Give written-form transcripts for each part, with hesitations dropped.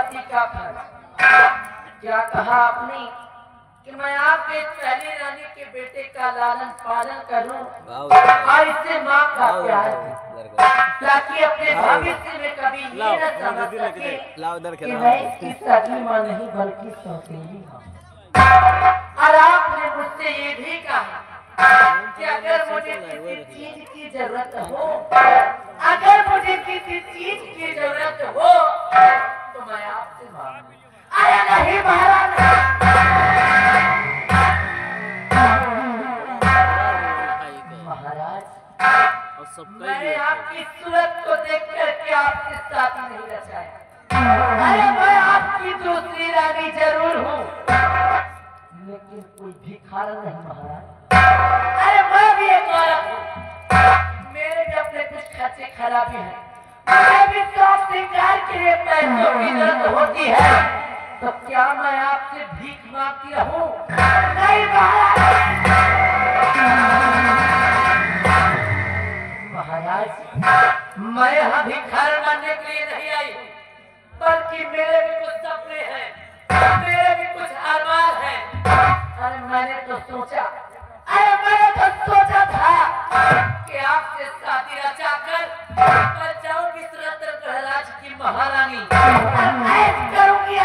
पति का फर्ज। क्या कहा आपने कि मैं आपके पहली रानी के बेटे का लालन पालन करूं और इससे माँ का प्यार ताकि अपने भविष्य में कभी ये न समझ सके कि मैं इसकी सगी माँ नहीं बल्कि सौतेली माँ। और आपने मुझसे ये भी कहा कि अगर मुझे किसी चीज की जरूरत हो, अगर मुझे किसी चीज की जरूरत हो तो मैं आपसे मांगू। अरे नहीं महाराज, महाराज मैंने आपकी सूरत को देख करके आपसे शादी नहीं रचाया। अरे मैं आपकी दूसरी रानी जरूर हूँ लेकिन कोई भिखारी नहीं महाराज। अरे मैं भी एक औरत हूँ, मेरे भी अपने कुछ खर्चे खराबी हैं, मुझे भी शौक श्रृंगार के लिए पैसों की जरूरत होती है। तो क्या मैं आपसे भीख मांगती रहूं? नहीं महाराज, मैं यहाँ भिखारी बनने के लिए नहीं आई, बल्कि मेरे भी कुछ सपने हैं, मेरे भी कुछ अरमान हैं। अरे मैंने तो सोचा था कि आपसे शादी रचाकर मैं जाऊंगी रतन प्रहलाद की महारानी करूंगी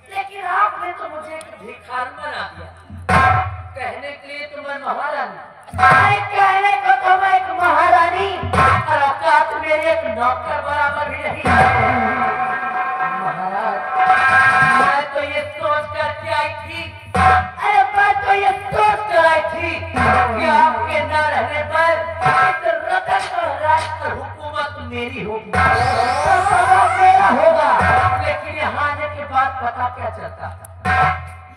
लेकिन आपने तो मुझे एक भिखारी बना दिया। कहने के लिए तो मैं महारानी, कहने को तो मैं एक महारानी और औकात मेरे एक नौकर बराबर भी नहीं। महाराज मैं तो ये सोच करके आई थी, अरे मैं तो ये सोच कर आई थी कि आपके न रहने पर इस रतन प्रहलाद पर हुकूमत मेरी होगी, मेरा होगा। लेकिन यहाँ आने के बाद पता क्या चलता है,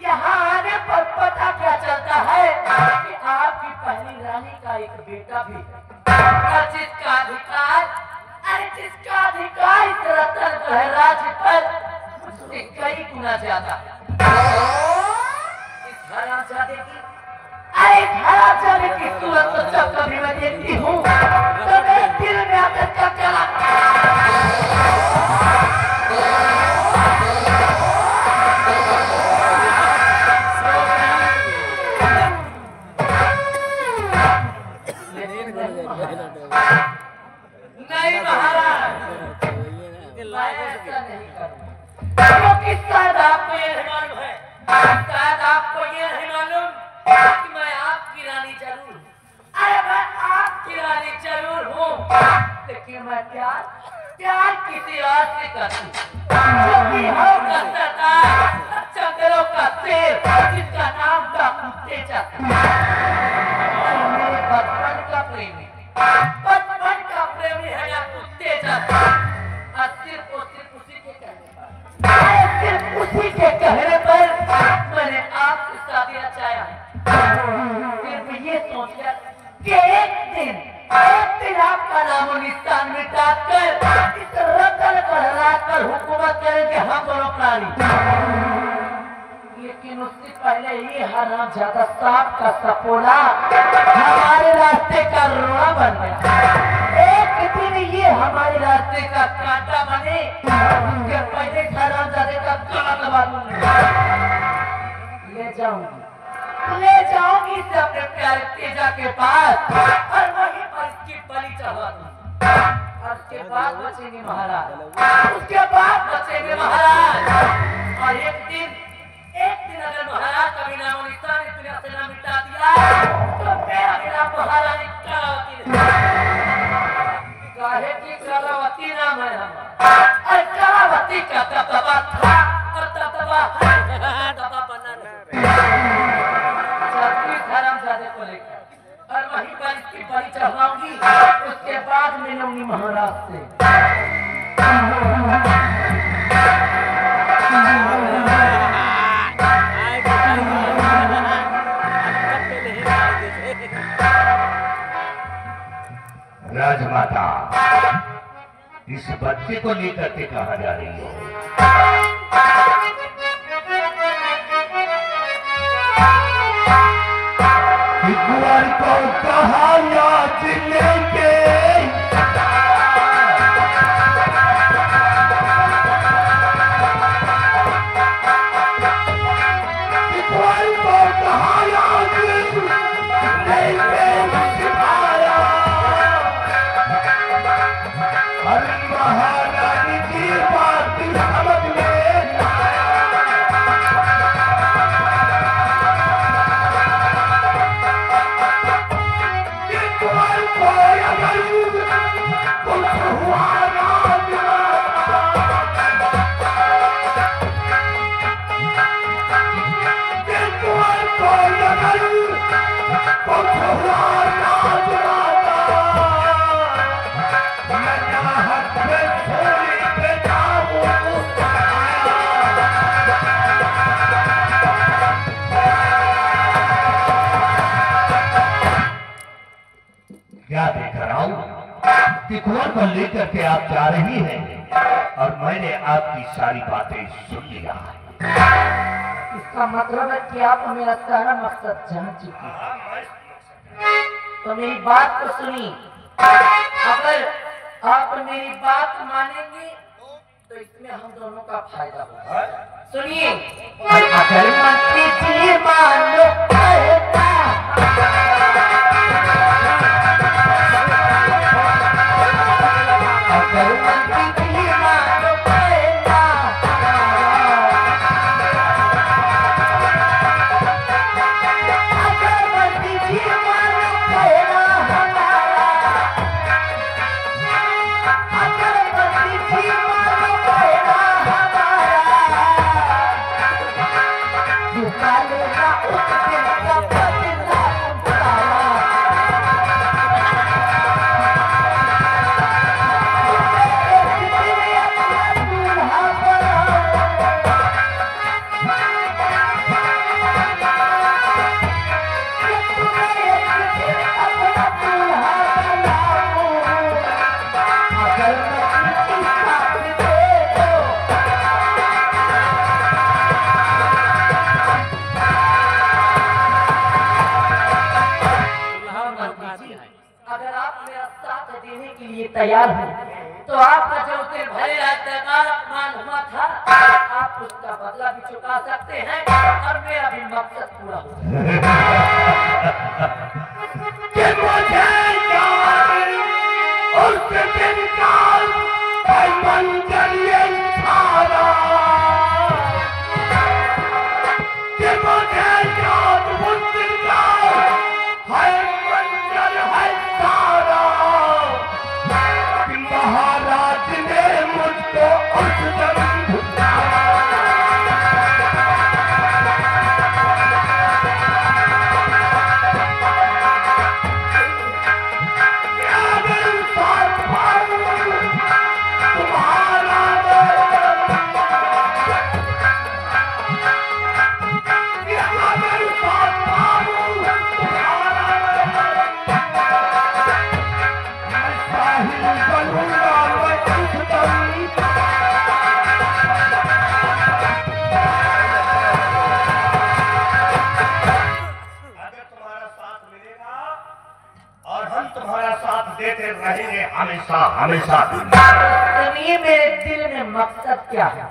यहाँ आने पर पता क्या चलता है कि आपकी पहली रानी का एक बेटा भी है जिसका अधिकार, अरे जिसका अधिकार इस रतन प्रहलाद पर मुझसे कई गुना ज्यादा। इस हरामजादे की, अरे इस हरामजादे की सूरत तो जब कभी मैं देखती हूँ तो मेरे दिल में आदत का चला। नहीं महाराज, मैं ऐसा नहीं करूँगा क्योंकि शायद आपको ये नहीं मालूम है, शायद आपको ये नहीं मालूम कि मैं आपकी रानी जरूर हूँ। अरे मैं आपकी रानी जरूर हूँ, लेकिन मैं प्यार किसी और से करती हूँ, जो भी होगा सरदार जंगलों का शेर जिसका नाम था तेजा। मेरे बचपन का प्रेमी है या तेजा, और सिर्फ उसी के कहने पर, सिर्फ उसी के कहने पर मैंने आपसे शादी रचाया है। सिर्फ ये सोचकर कि एक दिन आपका नामो निशान मिटाकर इस रतन प्रहलाद पर हुकूमत करेंगे हम दोनों प्राणी। लेकिन उससे पहले ये हरामजादा सांप का सपोला हमारे रास्ते का रोड़ा बन गया। एक दिन ये हमारे रास्ते का कांटा बने, उसके पहले हरामजादे का गला दबा दूंगी। ले जाऊंगी इसे अपने प्यारे तेजा के पास और वहीं पर इसकी बलि चढ़ा दूंगी। और उसके बाद बचेंगे महाराज, उसके बाद बचेंगे महाराज। और एक दिन अगर महाराज का भी नाम निशान इस दुनिया से ना मिटा दिया तो मेरा बिना महारानी कलावती काहे की कलावती नाम है और कलावती का दबदबा था और दबदबा बना हरामजादे को लेकर और वहीं पर इसकी बलि चढ़ाऊंगी। उसके बाद मिलूंगी महाराज से। राजमाता, इस बच्चे को लेकर के कहाँ जा रही हो? कुंवर को कहाँ याद लेके कुंवर को लेकर के आप जा रही हैं और मैंने आपकी सारी बातें सुन लिया है। इसका मतलब है कि आप मेरा सारा मकसद जान चुके हैं। तो मेरी बात को सुनी, अगर आप मेरी बात मानेंगे तो इसमें हम दोनों का फायदा होगा। सुनिए, अगर मंत्री जी मानो अगर मंत्री जी मानो अगर मंत्री जी मानो अगर मंत्री जी मानो झुका लेना उस दिन का बदला अगर आप मेरा साथ देने के लिए तैयार हो तो आपका जो उसे भले राजदरबार अपमान हुआ था आप उसका बदला भी चुका सकते हैं और मेरा भी मकसद पूरा हो महाराज ने मुझको उस देते रहेंगे हमेशा हमेशा। सुनिए, मेरे दिल में मकसद क्या है।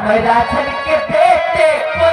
मैं राजन के बेटे को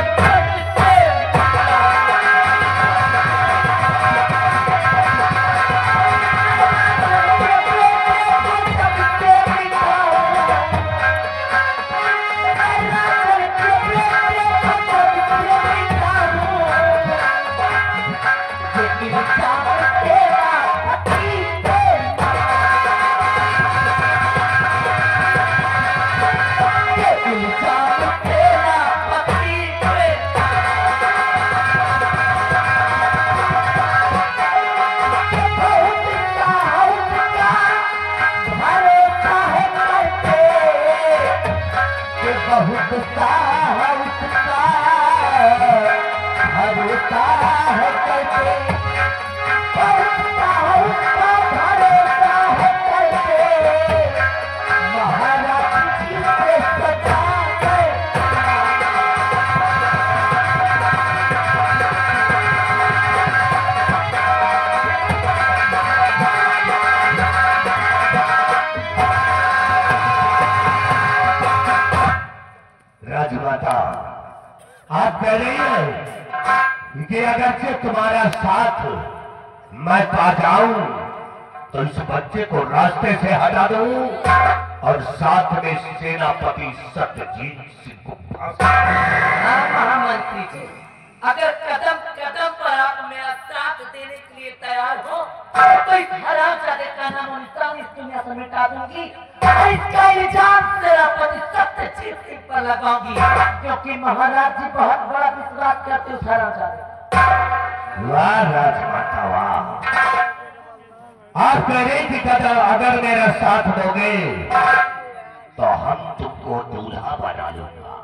आप कह रही है कि अगर से तुम्हारा साथ मैं पा जाऊं तो इस बच्चे को रास्ते से हटा दूं और साथ में सेनापति सत्यजीत सिंह को फांसी। महामंत्री जी, अगर कदम कदम पर आप मेरा साथ देने के लिए तैयार हो तो इस हरामजादे का नाम निशान इस दुनिया से मिटा दूंगी और इसका इल्जाम सेनापति सत्यजीत सिंह पर लगाऊंगी, क्योंकि महाराज जी बहुत बड़ा विश्वास करते उस हरामजादे। वाह राजमाता वाह, आप कह रहे कि अगर मेरा साथ दोगे तो हम तुमको दूल्हा बना लूंगा।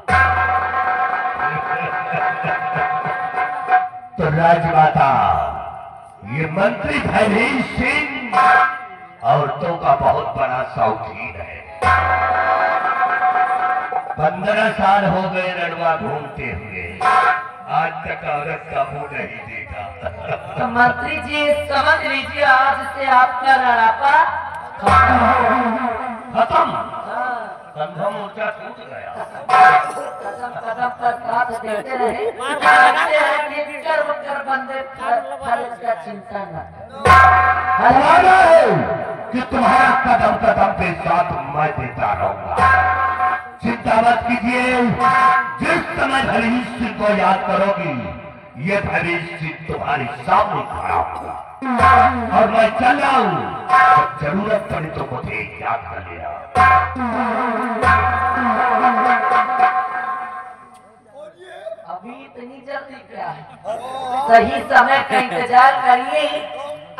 तो राजमाता, ये मंत्री भैरी सिंह औरतों का बहुत बड़ा शौकीन है। 15 साल हो गए रणवा घूमते हुए, आज तक औरत का मुंह नहीं देखा। तो मंत्री जी समझ लीजिए, आज से आपका लड़ापा खत्म। कंधा मोर्चा टूट गया। कदम कदम पर साथ देते रहे, कर्म कर बंदे फल का चिंता न। हमारा है कि तुम्हारा कदम कदम पे साथ मैं देता रहूंगा। चिंता मत कीजिए, जिस समय भविष्य सिंह को याद करोगी, ये भविष्य सिंह तुम्हारे सामने खड़ा होगा। और मैं चल रहा हूँ, जब जरूरत पड़ी तो मुझे याद कर लेना। अभी इतनी जल्दी क्या है? सही समय का इंतजार करिए।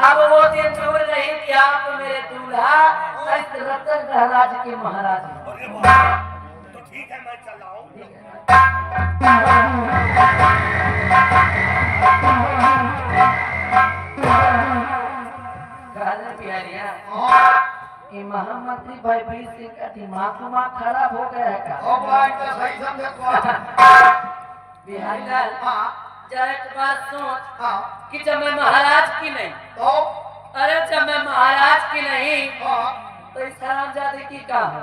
अब वो दिन दूर नहीं कि आप मेरे दूल्हा रतन प्रहलाद के महाराज हैं। तो ठीक है, मैं चल रहा हूँ। ये महामंत्री भाई बीर सिंह का दिमाग खराब हो गया है का? सही समझे बिहारी लाल, जरा एक बात सोच कि जब मैं महाराज की नहीं, तो अरे जब मैं महाराज की नहीं तो इस हरामजादे की क्या है?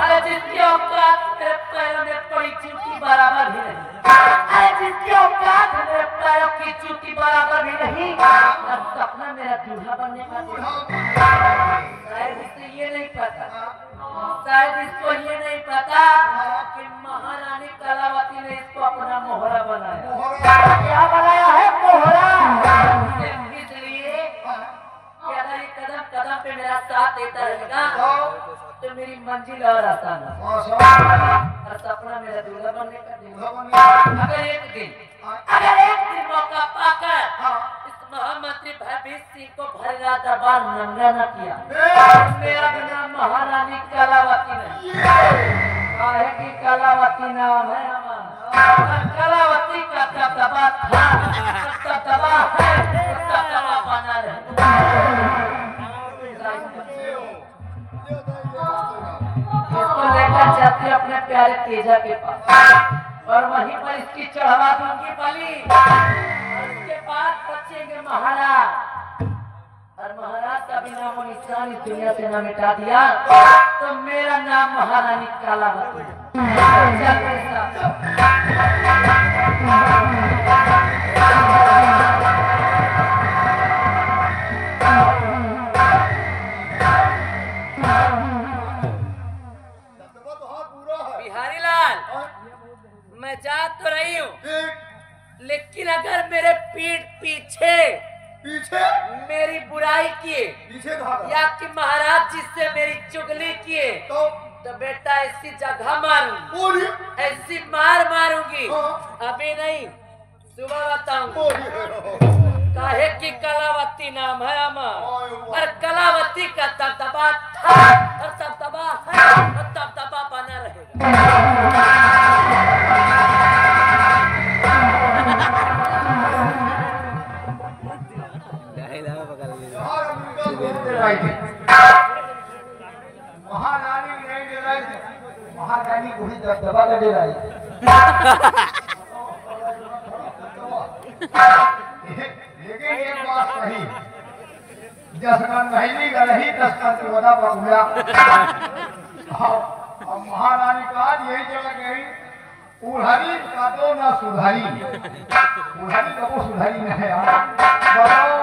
अरे जिसकी औकात मेरे पैरों में पड़ी चूटी बराबर भी नहीं, अरे जिसकी औकात मेरे पैरों की चूटी बराबर भी नहीं, अब सपना मेरा दूल्हा बनने का शायद इससे ये नहीं पता, शायद इसको ये नहीं पता कि महारानी कलावती ने इसको अपना मोहरा बनाया। क्या बनाया है? मोहरा। इसलिए कि अगर ये कदम कदम पे मेरा साथ देता रहेगा तो मेरी मंजिल और आसान है और सपना मेरा दूल्हा बनने का दिन। अगर एक दिन मौका पाकर इस महामंत्री भयभीत सिंह को भरगा दरबार नंगा न किया, मेरा नाम महारानी कलावती नहीं, काहे की कलावती नाम है हमारा। कलावती का दबदबा था, दबदबा है, दबदबा बना रहे। इसको लेकर जाती अपने प्यारे तेजा के पास और वहीं पर इसकी चढ़वा दूंगी बलि। उसके बाद बचेंगे महाराज, और महाराज का भी नाम और निशान इस दुनिया से न मिटा दिया तो मेरा नाम महारानी कलावती। बिहारी लाल, मैं जा तो रही हूँ, लेकिन अगर मेरे पीठ पीछे मेरी बुराई किए या कि महाराज जिससे मेरी चुगली किए तो बेटा ऐसी जगह मारूंगी, ऐसी मार मारूंगी, अभी नहीं सुबह बताऊंगी। काहे की कलावती नाम है अमर, और कलावती का दबदबा था और दबदबा है और दबदबा बना रहेगा। महारानी नहीं दे रही, महारानी को ही दबदबा दे रही। लेकिन एक बात सही, जसकन नहीं गई दसकन की वजह पर हुआ। अब महारानी का यही जगह गई, उड़हरी का तो ना सुधारी, उड़हरी का वो सुधारी नहीं है। बताओ,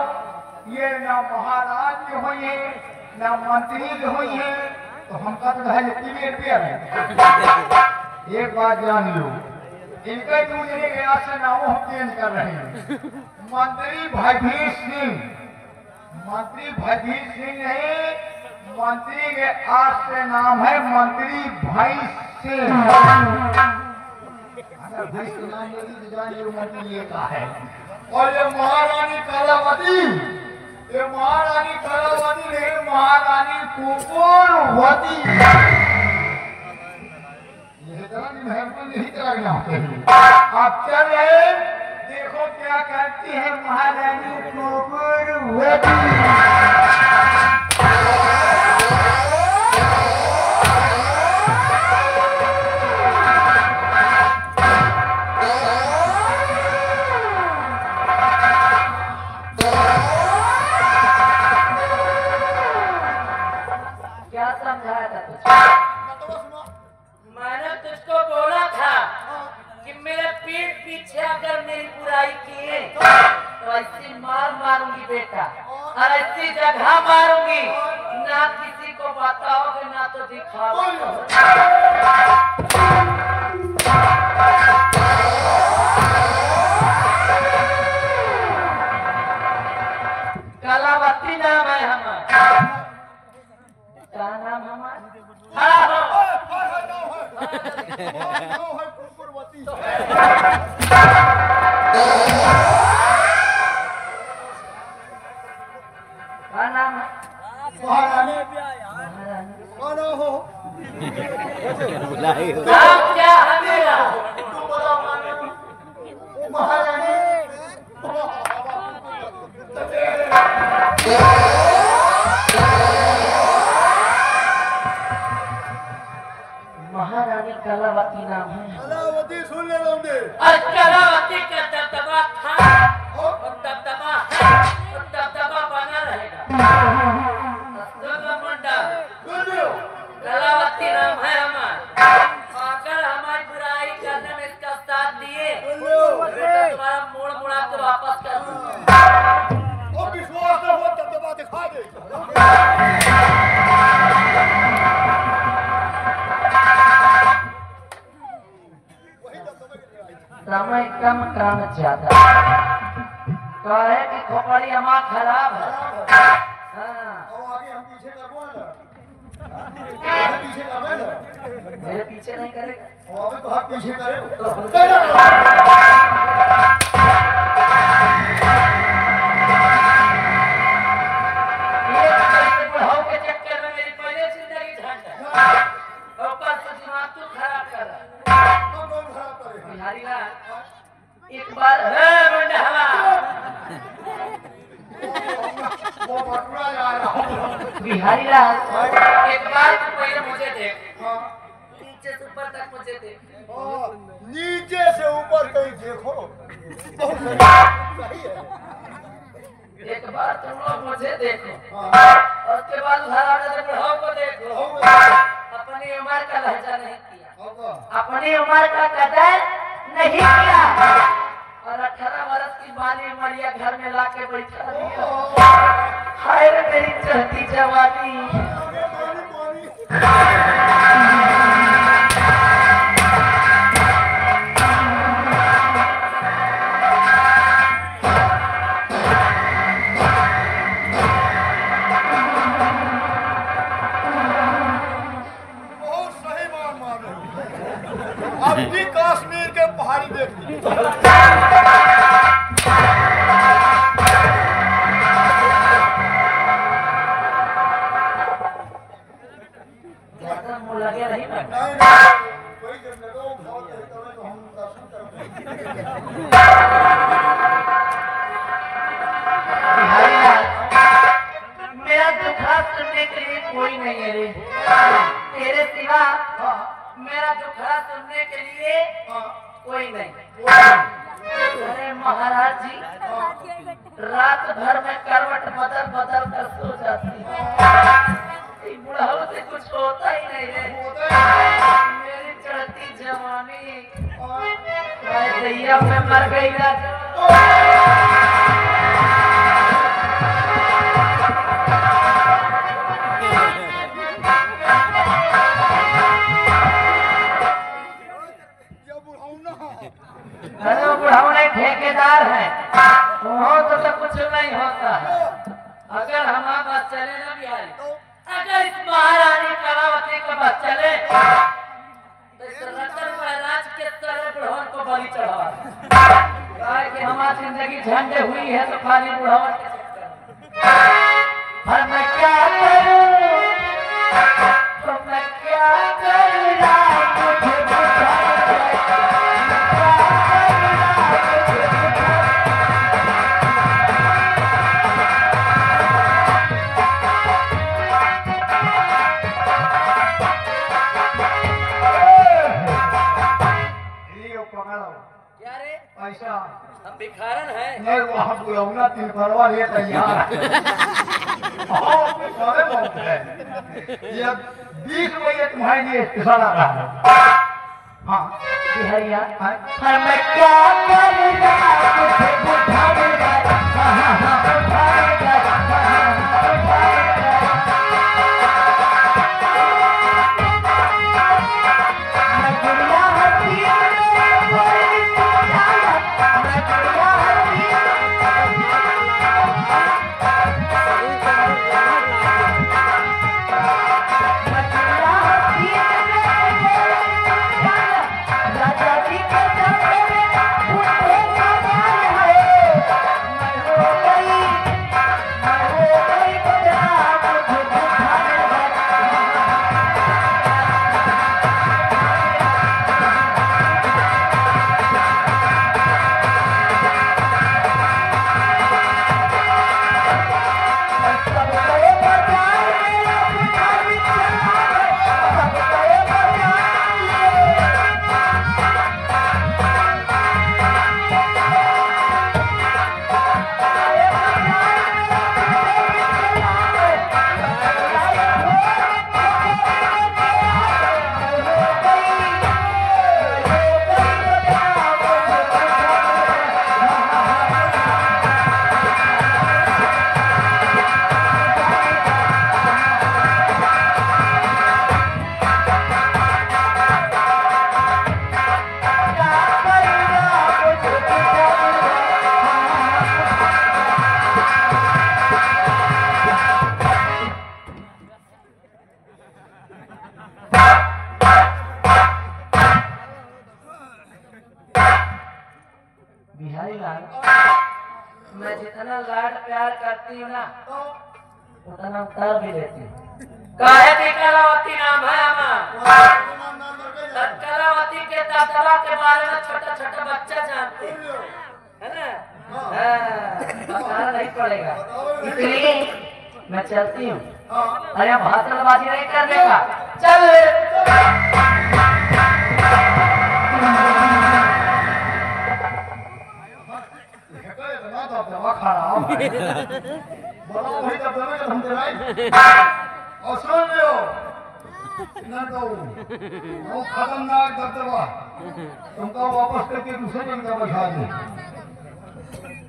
ये ना महाराज के हुई है ना मंत्री के हुई है, तो हमका तो है एक बात जान लो, इनका दूसरे के आज से नामों हम चेंज कर रहे हैं। मंत्री भयभीत सिंह, मंत्री भयभीत सिंह नहीं, मंत्री के आज से नाम है मंत्री भाई सिंह। अगर भाई से नाम लेगी तो जान लो मंत्री ये का है। और ये महारानी कलावती, ये महारानी कलावती नहीं, महारानी कुकुरवती। आप चल रहे, देखो क्या करती है महारानी कुकुरवती। और ऐसी जगह मारूंगी ना किसी को बताओगे ना तो दिखाओगे। कलावती नाम है हमारा। क्या नाम हमारा? हाँ हो क्या नाम है? महारानी नाम क्या है मेरा? महारानी महारानी कलावती नाम है। कलावती सुन ले लोगे। और कलावती का दबदबा था और दबदबा है और दबदबा बना रहेगा। मुंडा कलावती नाम है हमारा। अगर हमारी बुराई करने में इसका साथ दिए तो तुम्हारा मोड़ मुड़ा के वापस कर दूंगा। और विश्वास न हो दबदबा दिखा दे। समय कम काम ज्यादा कहे कि खोपड़ी हमारा खराब है। हाँ और आगे हम पीछे करवा ना। पीछे करवा ना। मेरे पीछे नहीं करेगा। और तो हम पीछे करें। बुढ़ाओ के चक्कर में मेरी पहले जिंदगी झंड है और ऊपर से दिमाग तू खराब कर रहा है। बिहारी लाल एक बार वो बटुआ जा रहा। बिहारी लाल एक बार तू पहले मुझे देख। नीचे से ऊपर तक मुझे देख। नीचे से ऊपर कहीं देखो। सही है। एक बार तुम लोग मुझे देखो और उसके बाद उधर आने से बुढ़ाओ को देखो। अपनी उम्र का लहजा नहीं किया, अपनी उम्र का कदर नहीं किया और 18 वर्ष की बाली उमरिया घर में लाके बैठा दिया। हाय रे मेरी चढ़ती जवानी। अपनी कश्मीर के पहाड़ी देखनी। ज्यादा मुंह लगे रही ना। कोई जब लगो बहुत कहता है तो हम दर्शन करेंगे। बिहारी लाल मेरा दुखा सुनने के लिए कोई नहीं है रे। तेरे सिवा मेरा दुखड़ा सुनने के लिए कोई नहीं। अरे महाराज जी रात भर में करवट बदल बदल कर सो जाती है। बुढ़ाओ से कुछ होता ही नहीं रे। मेरी चढ़ती जवानी दैया में मर गई ना। अरे वो बुढ़ाओ नहीं ठेकेदार है वो तो कुछ नहीं होता। अगर हमारा बस चले ना बिहारी, अगर इस महारानी कलावती का बस चले तो इस रतन महाराज के तरह बुढ़ावन को बलि चढ़ावा। कि हमारी जिंदगी झंडे हुई है तो खाली बुढ़ावन के चक्कर। मैं क्या करूं तो मैं क्या करूं ऐसा हम भिखारन है। नहीं वहाँ बुलाऊंगा तीन परवा ये तैयार। सारे बहुत है। ये 20 रुपये तुम्हारे लिए स्पेशल आ रहा है। हाँ बिहारिया मैं क्या करूँगा भाई लाल, मैं जितना लाड प्यार करती हूँ ना उतना उतार भी लेती हूँ। काहे की कलावती नाम है हमारा। कलावती के दबदबा के बारे में छोटा छोटा बच्चा जानते हैं, है ना? बताना नहीं पड़ेगा, इसलिए मैं चलती हूँ। अरे भाषणबाजी नहीं करने का, चल। और सुन लो न तो वो खतरनाक दबदबा तुमको वापस करके दूसरे दिन का बैठा दे।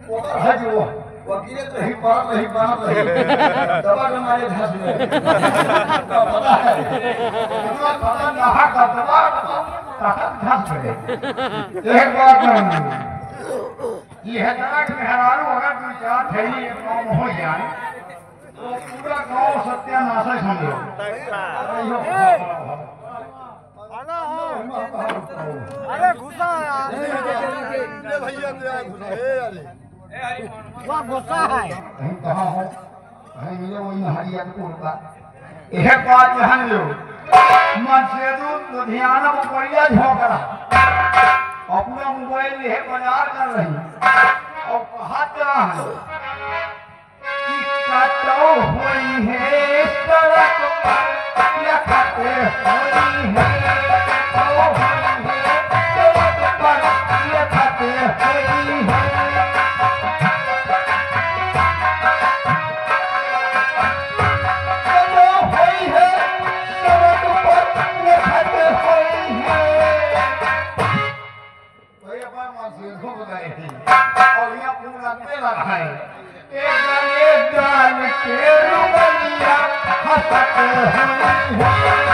वो है जो वकील तो ही बात नहीं बात नहीं दबा के मारे धस में पता है इतना खतरनाक दबदबा धस में। एक बात कहूँ, ये है तक मेहरारू अगर कोई चार थैली एक गाँव हो जाए तो पूरा गाँव सत्यानाश है समझो। अरे घुसा यार भैया वहाँ घुसा है कहीं कहाँ हो कहीं मिले वही हरिया को का एक बात ध्यान लो मन से लुधियाना में बढ़िया झोंकड़ा अपना मोबाइल ये बाजार कर रही और कहा क्या है कि काटो हुई है सड़क पर या खाते हुई है काटो हुई है सड़क पर या खाते हुई है। काटो हुई है सड़क पर या खाते हुई है। भाई अपना मानसिक हो गए और यहाँ पूरा तेला है एक गाल के रुबलिया हंसते हुए